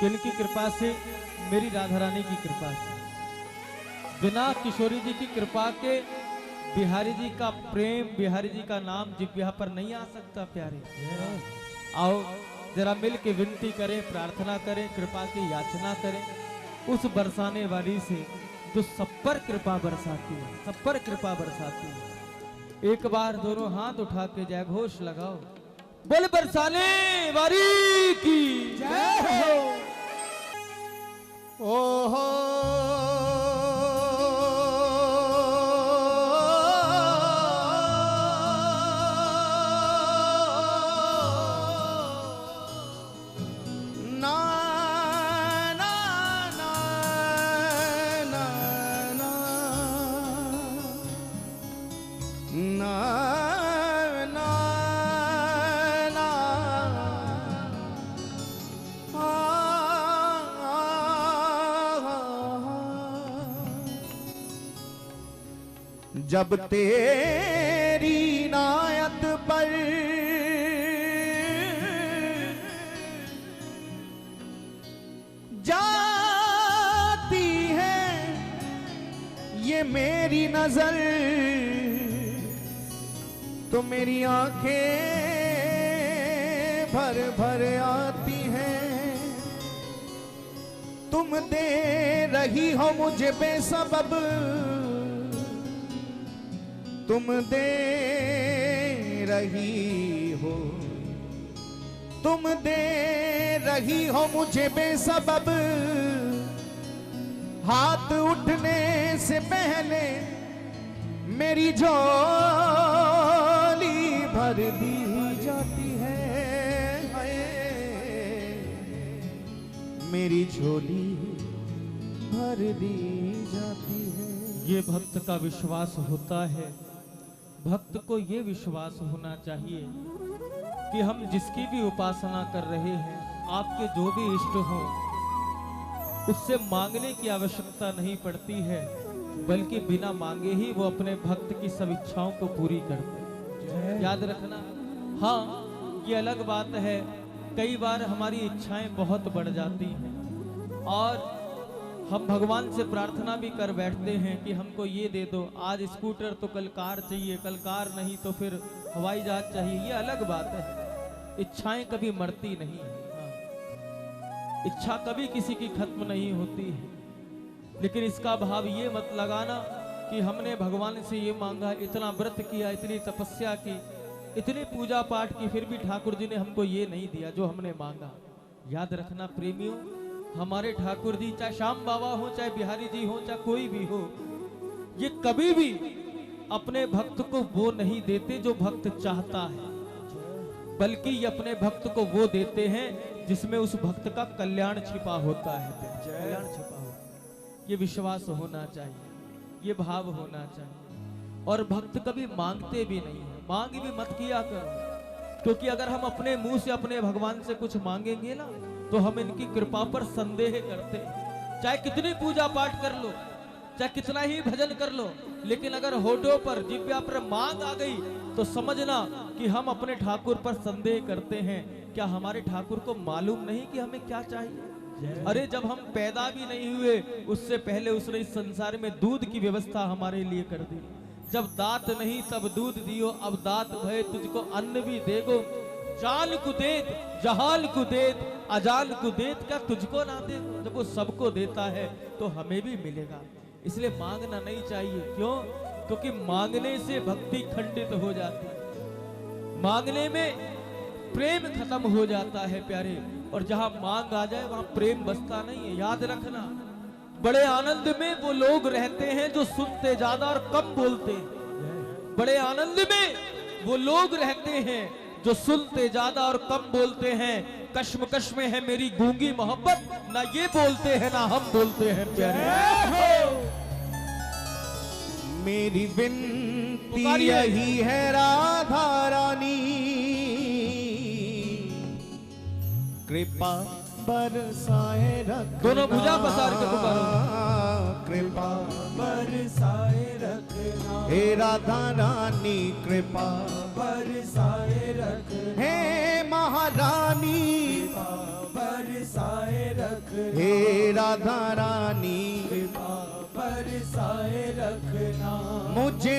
किनकी कृपा से? मेरी राधा रानी की कृपा से। बिना किशोरी जी की कृपा के बिहारी जी का प्रेम, बिहारी जी का नाम जिह्वा पर नहीं आ सकता प्यारे। आओ जरा मिल के विनती करें, प्रार्थना करें, कृपा की याचना करें उस बरसाने वाली से जो सब पर कृपा बरसाती है, सब पर कृपा बरसाती है। एक बार दोनों हाथ उठा के जय घोष लगाओ, बोल बरसाने वाली की जय हो। ओ हो ना ना ना ना ना ना ना ना जब तेरी नायत पर जाती है ये मेरी नजर, तो मेरी आंखें भर भर आती हैं। तुम दे रही हो मुझे बेसबब, तुम दे रही हो, तुम दे रही हो मुझे बेसबब। हाथ उठने से पहले मेरी झोली भर दी जाती है, हाय मेरी झोली भर दी जाती है। ये भक्त का विश्वास होता है। भक्त को ये विश्वास होना चाहिए कि हम जिसकी भी उपासना कर रहे हैं, आपके जो भी इष्ट हो, उससे मांगने की आवश्यकता नहीं पड़ती है, बल्कि बिना मांगे ही वो अपने भक्त की सब इच्छाओं को पूरी करते हैं। याद रखना। हाँ, ये अलग बात है, कई बार हमारी इच्छाएं बहुत बढ़ जाती हैं और हम भगवान से प्रार्थना भी कर बैठते हैं कि हमको ये दे दो, आज स्कूटर तो कल कार चाहिए, कल कार नहीं तो फिर हवाई जहाज चाहिए। ये अलग बात है। इच्छाएं कभी मरती नहीं है। हाँ। इच्छा कभी किसी की खत्म नहीं होती है, लेकिन इसका भाव ये मत लगाना कि हमने भगवान से ये मांगा, इतना व्रत किया, इतनी तपस्या की, इतनी पूजा पाठ की, फिर भी ठाकुर जी ने हमको ये नहीं दिया जो हमने मांगा। याद रखना प्रेमियों, हमारे ठाकुर जी चाहे श्याम बाबा हो, चाहे बिहारी जी हो, चाहे कोई भी हो, ये कभी भी अपने भक्त को वो नहीं देते जो भक्त चाहता है, बल्कि ये अपने भक्त को वो देते हैं जिसमें उस भक्त का कल्याण छिपा होता है। कल्याण छिपा होता, ये विश्वास होना चाहिए, ये भाव होना चाहिए। और भक्त कभी मांगते भी नहीं है, मांग भी मत किया करो, क्योंकि अगर हम अपने मुंह से अपने भगवान से कुछ मांगेंगे ना, तो हम इनकी कृपा पर संदेह करते हैं। चाहे कितनी पूजा पाठ कर लो, चाहे कितना ही भजन कर लो, लेकिन अगर होठों पर, जिह्वा पर मांग आ गई तो समझना कि हम अपने ठाकुर पर संदेह करते हैं। क्या हमारे ठाकुर को मालूम नहीं कि हमें क्या चाहिए? अरे जब हम पैदा भी नहीं हुए उससे पहले उसने इस संसार में दूध की व्यवस्था हमारे लिए कर दी। जब दांत नहीं तब दूध दियो, अब दांत भय तुझको अन्न भी देगो। जान को देत, जहाल को देत, अजान को देत, क्या तुझको ना दे? जब वो सबको देता है तो हमें भी मिलेगा। इसलिए मांगना नहीं चाहिए। क्यों? क्योंकि मांगने से भक्ति खंडित हो जाती है, मांगने में प्रेम खत्म हो जाता है प्यारे। और जहां मांग आ जाए वहां प्रेम बसता नहीं है। याद रखना, बड़े आनंद में वो लोग रहते हैं जो सुनते ज्यादा और कम बोलते हैं। बड़े आनंद में वो लोग रहते हैं जो सुनते ज्यादा और कम बोलते हैं। कश्मकश में है मेरी गूंगी मोहब्बत, ना ये बोलते हैं ना हम बोलते हैं प्यारे। मेरी विनती यही है राधा रानी, कृपा बरसाए रखना, दोनों भुजा पसार के पुकारो। कृपा बरसाए रखना, हे राधा रानी कृपा बरसाए रखना, हे महारानी बरसाए रखना, हे राधा रानी बरसाए रखना, मुझे